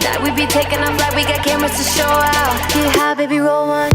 Tonight we be taking off like we got cameras to show out. Get high, baby, roll one.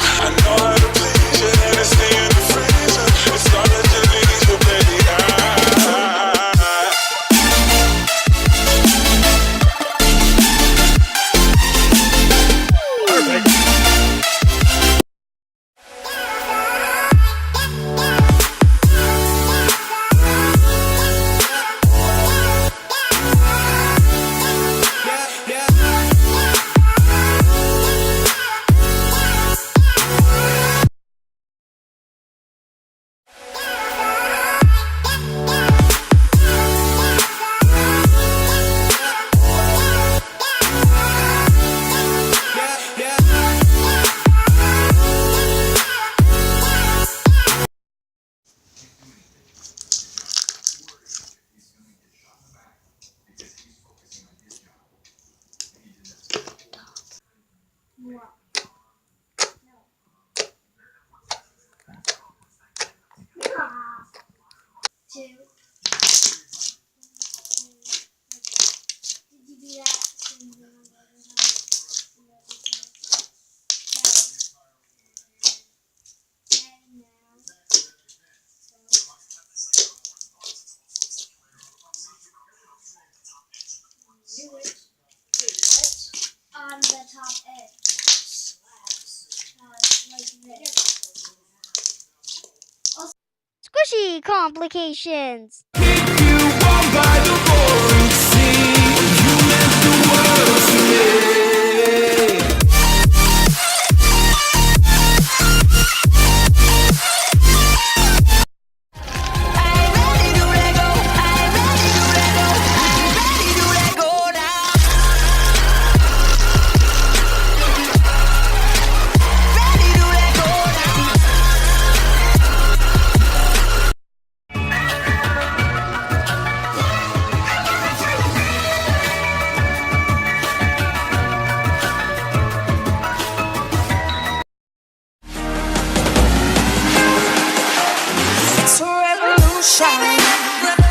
I know how to please you, and it's stay in the freezer. It's all that you need, you baby. Perfect. Two. Did you do that? Do it. On the top edge. Like this. Squishy complications. Keep you warm by the roaring sea. You meant the world to me. It's a revolution.